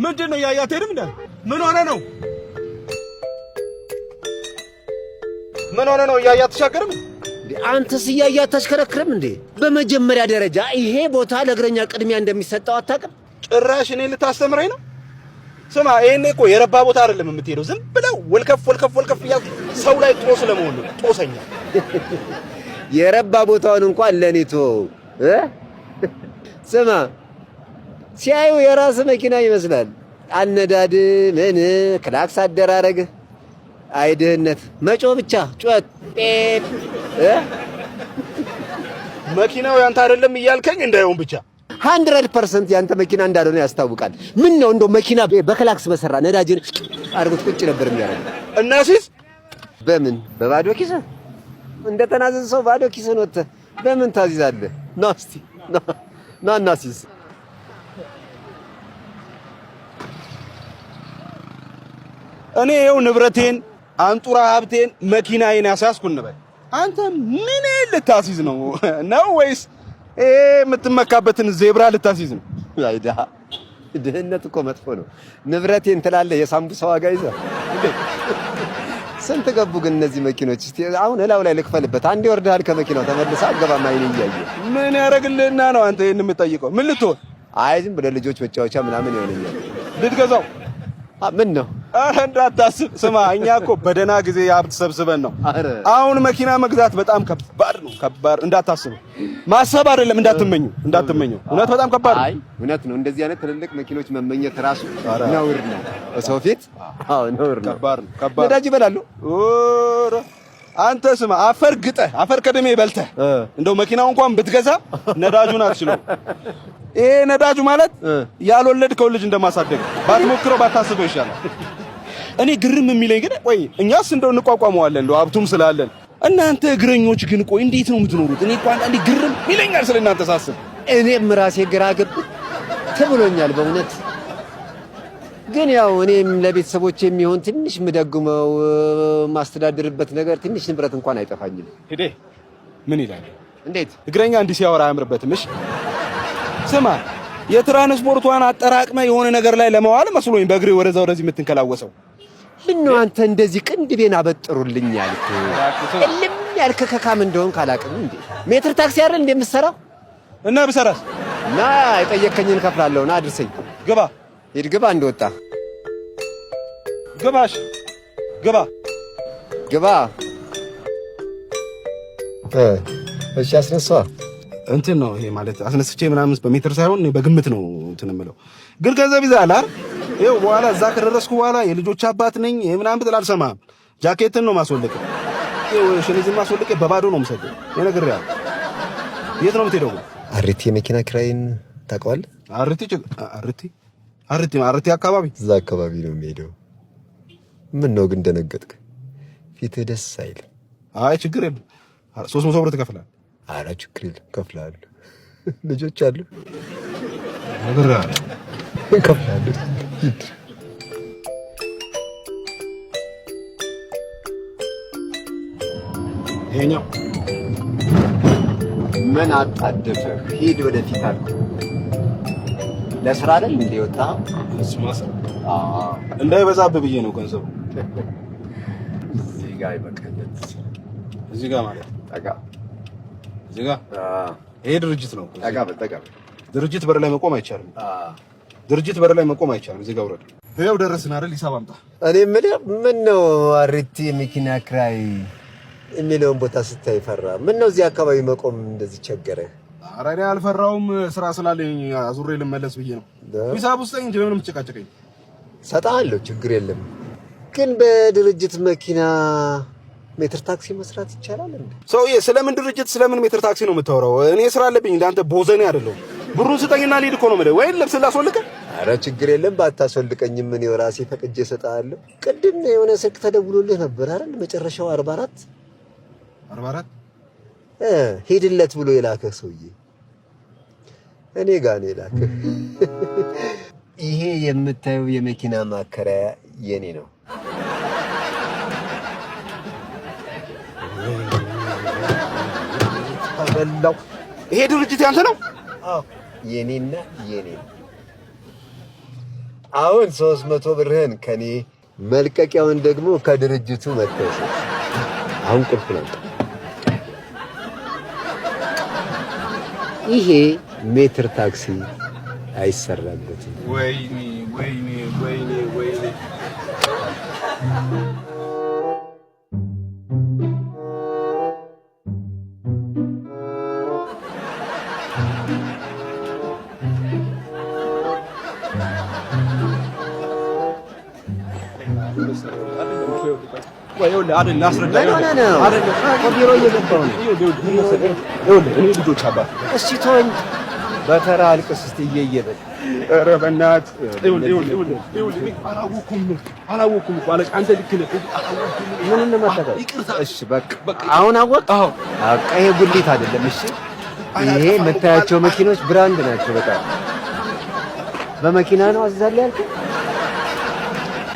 ምንድነው ያያት ሄድም እንዴ? ምን ሆነ ነው? ምን ሆነ ነው ያያት ተሻገርም? አንተስ ያያት ተሽከረክረም እንዴ? በመጀመሪያ ደረጃ ይሄ ቦታ ለእግረኛ ቅድሚያ እንደሚሰጠው አታውቅም? ጭራሽ እኔ ልታስተምረኝ ነው? ስማ ይሄኔ እኮ የረባ ቦታ አይደለም የምትሄደው። ዝም ብለው ወልከፍ ያል ሰው ላይ ጦስ ለመሆን ነው። ጦሰኛ የረባ ቦታውን እንኳን ለኔ ተወው። ስማ ሲያዩ የራስ መኪና ይመስላል። አነዳድ ምን ክላክስ አደራረግ አይድህነት መጮ ብቻ ጩኸት ጴፕ መኪናው ያንተ አይደለም እያልከኝ እንዳይሆን ብቻ 100% ያንተ መኪና እንዳልሆነ ያስታውቃል። ምን ነው እንደው መኪና በክላክስ በሰራ ነዳጅን አርጉት ቁጭ ነበር የሚያደርግ እና ሲስ በምን በባዶ ኪስ እንደተናዘዘ ሰው ባዶ ኪስን ወጥተህ በምን ታዚዛለህ? ናስቲ ና ሲስ እኔ ይኸው ንብረቴን አንጡራ ሀብቴን መኪናዬን ያሳስኩ እንበል። አንተ ምን ልታሲዝ ነው ወይስ የምትመካበትን ዜብራ ልታሲዝ ነው? አይዳ ድህነት እኮ መጥፎ ነው። ንብረቴን ትላለህ የሳምቡሳ ዋጋ ይዘህ ስንት ገቡ ግን እነዚህ መኪኖች? እስቲ አሁን እላው ላይ ልክፈልበት። አንዴ ወርደሃል ከመኪናው ተመልሰህ አገባም አይኔ እያየ ምን ያደርግልህና ነው አንተ ይሄን የምትጠይቀው? ምን ልትሆን? አይ ዝም ብለህ ልጆች መጫወቻ ምናምን ይሆነኛል ልትገዛው። ምን ነው? አረ እንዳታስብ። ስማ እኛ እኮ በደና ጊዜ ሀብት ሰብስበን ነው። አሁን መኪና መግዛት በጣም ከባድ ነው። ከባድ እንዳታስብ። ማሰብ አይደለም እንዳትመኙ። እውነት በጣም ከባድ ነው። አይ እውነት ነው። እንደዚህ አይነት ትልልቅ መኪኖች መመኘት ራሱ ነውር ነው። በሰው ፊት ነውር ነው። ከባድ ነዳጅ ይበላሉ። ኦረ አንተ ስማ አፈር ከደሜ በልተህ እንደው መኪናው እንኳን ብትገዛ ነዳጁን አትችለው። ይሄ ነዳጁ ማለት ያልወለድከው ልጅ እንደማሳደግ ባትሞክረው ባታስበው ይሻላል። እኔ ግርም የሚለኝ ግን ቆይ እኛስ እንደው እንቋቋመዋለን እንደው ሀብቱም ስላለን፣ እናንተ እግረኞች ግን ቆይ እንዴት ነው የምትኖሩት? እኔ እንኳን አንዴ ግርም ይለኛል ስለናንተ ሳስብ። እኔም ራሴ ግራ ገብቶኛል በእውነት። ግን ያው እኔም ለቤተሰቦቼ የሚሆን ትንሽ ምደግመው ማስተዳድርበት ነገር ትንሽ ንብረት እንኳን አይጠፋኝም። ሄዴ ምን ይላል? እንዴት እግረኛ እንዲህ ሲያወራ አያምርበትም። እሺ ስማ የትራንስፖርቷን አጠራቅመ የሆነ ነገር ላይ ለማዋል መስሎኝ በእግሬ ወደዛ ወደዚህ የምትንከላወሰው። ምን ነው አንተ እንደዚህ ቅንድቤን አበጥሩልኝ ያልክ እልም ያልክ ከካም እንደሆን ካላቅም እንዴ ሜትር ታክሲ አይደል እንደምትሰራው? እና ብሰራስ? ና የጠየከኝን ከፍላለሁ። ና አድርሰኝ። ግባ ሂድ ግባ። እንደወጣ ግባሽ ግባ። እሺ አስነሳ እንትን ነው ይሄ ማለት አስነስቼ ምናምን በሜትር ሳይሆን በግምት ነው እንትን የምለው። ግን ገንዘብ ይዛል አይደል? ይኸው በኋላ እዛ ከደረስኩ በኋላ የልጆች አባት ነኝ ምናምን ብትል አልሰማህም። ጃኬትን ነው ማስወልቀ፣ ይኸው ሸሚዝን ማስወልቀ በባዶ ነው የምሰደው። የነገርህ የት ነው የምትሄደው? አርቲ የመኪና ኪራይን ታውቀዋለህ? አርቲ አካባቢ እዛ አካባቢ ነው የምሄደው። ምን ነው ግን ደነገጥክ? ፊትህ ደስ አይልም። አይ ችግር የለም 300 ብር ትከፍላለህ። ኧረ ችግር የለም እከፍልሃለሁ። ልጆች አሉ ነግሬሃለሁ እከፍልሃለሁ። ይኸኛው ምን አጣደፈህ? ሂድ ወደፊት አልኩህ። ለስራ አይደል እንደ ወጣ እስማስ እንዳይበዛብህ ብዬ ነው ገንዘቡ። እዚህ ጋር ይበቃለት። እዚህ ጋር ማለት ጠጋ እዚህ ጋር ይሄ ድርጅት ነው። ጠጋ ድርጅት በር ላይ መቆም አይቻልም። ድርጅት በር ላይ መቆም አይቻልም። እዚህ ጋር ውረድ። ይኸው ደረስን አይደል? ሂሳብ አምጣ። እኔ የምልህ ምን ነው አርቲ የመኪና ኪራይ የሚለውን ቦታ ስታይ ፈራ? ምን ነው እዚህ አካባቢ መቆም እንደዚህ ቸገረህ? ኧረ እኔ አልፈራውም። ስራ ስላለኝ አዙሬ ልመለስ ብዬ ነው። ሂሳብ ውስጥ እንጂ ምንም ጭቃጭቀኝ ሰጣለሁ። ችግር የለም። ግን በድርጅት መኪና ሜትር ታክሲ መስራት ይቻላል እንዴ? ሰውዬ ስለምን ድርጅት ስለምን ሜትር ታክሲ ነው የምታወራው? እኔ ስራ አለብኝ እንዳንተ ቦዘኔ አይደለም። ብሩን ስጠኝና ልሂድ እኮ ነው የምልህ። ወይ ልብስ ላስወልቀ? ኧረ ችግር የለም። ባታስወልቀኝም ምን የራሴ ፈቅጄ እሰጥሃለሁ። ቅድም የሆነ ስልክ ተደውሎልህ ነበር አይደል? መጨረሻው 44 ሄድለት ብሎ የላከህ ሰውዬ እኔ ጋር ነው የላከህ። ይሄ የምታየው የመኪና ማከራያ የኔ ነው። ተበላው። ይሄ ድርጅት ያንተ ነው? አዎ የኔና የኔ። አሁን 300 ብርህን ከኔ መልቀቂያውን ደግሞ ከድርጅቱ መተሰ አሁን ቁልፍ ነው። ይሄ ሜትር ታክሲ አይሰራበትም። ወይኔ ወይኔ ወይኔ ወይኔ ልጆች አባት እስቲ ተወኝ፣ በተራ አልቅስ እስቲ እየየበል። ኧረ በእናትህ አላወኩም እኮ አለቃ፣ አንተ ልክ ነህ። ምን እንመጣለን? እሺ በቃ አሁን አወቅ። በቃ ይሄ ጉሊት አይደለም። እሺ ይሄ የምታያቸው መኪኖች ብራንድ ናቸው። በጣም በመኪና ነው አዛለ ያልኩ